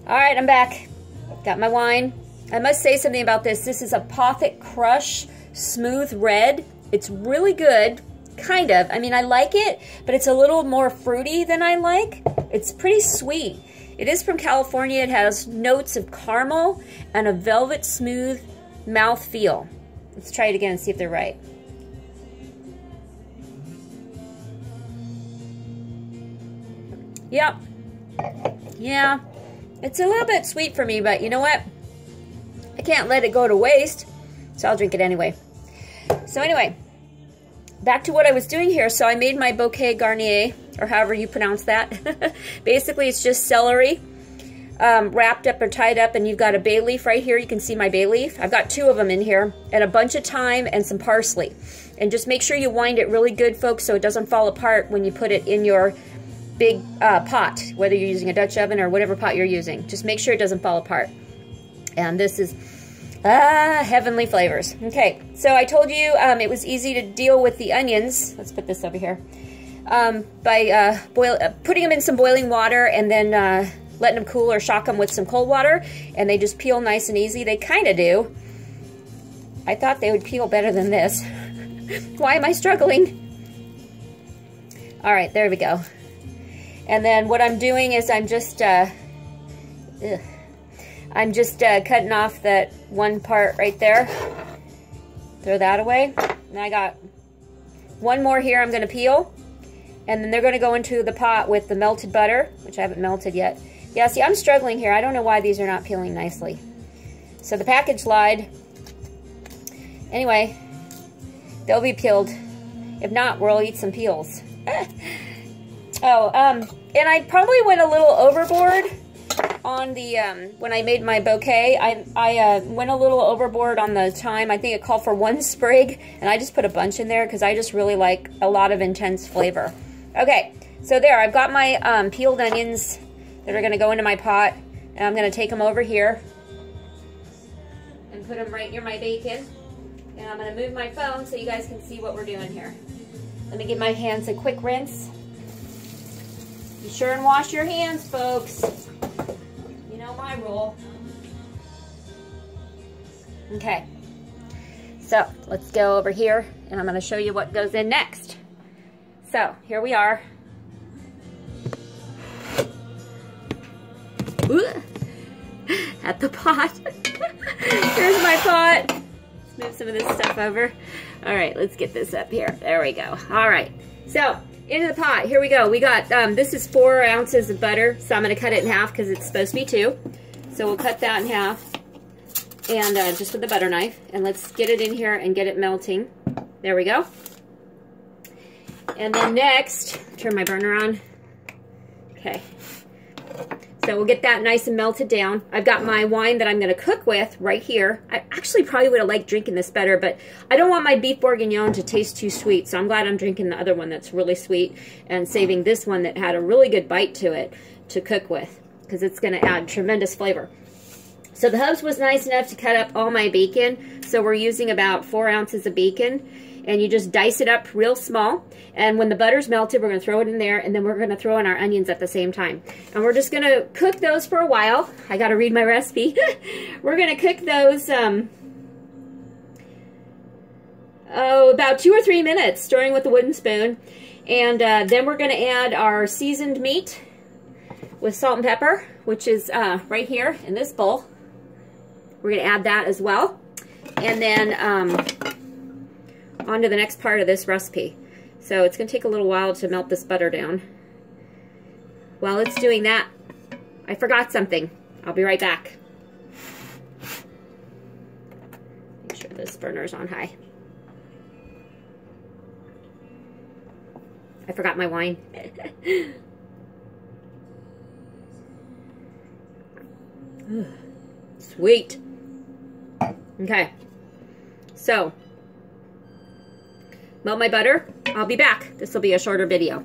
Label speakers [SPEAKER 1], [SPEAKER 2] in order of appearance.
[SPEAKER 1] All right, I'm back. Got my wine. I must say something about this. This is a Apothic Crush Smooth Red. It's really good, kind of. I mean, I like it, but it's a little more fruity than I like. It's pretty sweet. It is from California. It has notes of caramel and a velvet smooth mouth feel. Let's try it again and see if they're right. Yep. Yeah. It's a little bit sweet for me, but you know what? I can't let it go to waste, so I'll drink it anyway. So anyway, back to what I was doing here. So I made my bouquet garnier, or however you pronounce that. Basically, it's just celery wrapped up or tied up, and you've got a bay leaf right here. You can see my bay leaf. I've got 2 of them in here, and a bunch of thyme and some parsley. And just make sure you wind it really good, folks, so it doesn't fall apart when you put it in your big pot, whether you're using a Dutch oven or whatever pot you're using. Just make sure it doesn't fall apart. And this is heavenly flavors. Okay, so I told you it was easy to deal with the onions. Let's put this over here. By putting them in some boiling water and then letting them cool or shock them with some cold water, and they just peel nice and easy. They kind of do. I thought they would peel better than this. Why am I struggling? All right, there we go. And then what I'm doing is I'm just cutting off that one part right there. Throw that away. And I got one more here I'm going to peel. And then they're going to go into the pot with the melted butter, which I haven't melted yet. Yeah, see, I'm struggling here. I don't know why these are not peeling nicely. So the package lied. Anyway, they'll be peeled. If not, we'll eat some peels. And I probably went a little overboard on the, when I made my bouquet. I went a little overboard on the thyme. I think it called for 1 sprig, and I just put a bunch in there because I just really like a lot of intense flavor. Okay, so there, I've got my peeled onions that are going to go into my pot, and I'm going to take them over here and put them right near my bacon. And I'm going to move my phone so you guys can see what we're doing here. Let me give my hands a quick rinse. Be sure and wash your hands, folks. You know my rule. Okay, so let's go over here, and I'm going to show you what goes in next. So here we are. Ooh. At the pot. Here's my pot. Let's move some of this stuff over. All right, let's get this up here. There we go. All right, so into the pot. Here we go. We got, this is 4 ounces of butter, so I'm going to cut it in half because it's supposed to be 2. So we'll cut that in half, and just with the butter knife. And let's get it in here and get it melting. There we go. And then next, turn my burner on. Okay. So we'll get that nice and melted down. I've got my wine that I'm going to cook with right here. I actually probably would have liked drinking this better, but I don't want my beef bourguignon to taste too sweet, so I'm glad I'm drinking the other one that's really sweet and saving this one that had a really good bite to it to cook with, because it's going to add tremendous flavor. So the hubs was nice enough to cut up all my bacon, so we're using about 4 ounces of bacon. And you just dice it up real small. And when the butter's melted, we're going to throw it in there, and then we're going to throw in our onions at the same time. And we're just going to cook those for a while. I got to read my recipe. We're going to cook those about 2 or 3 minutes, stirring with the wooden spoon. And then we're going to add our seasoned meat with salt and pepper, which is right here in this bowl. We're going to add that as well. And then on to the next part of this recipe. So it's going to take a little while to melt this butter down. While it's doing that, I forgot something. I'll be right back. Make sure this burner's on high. I forgot my wine. Sweet. Okay. So, melt my butter. I'll be back. This will be a shorter video.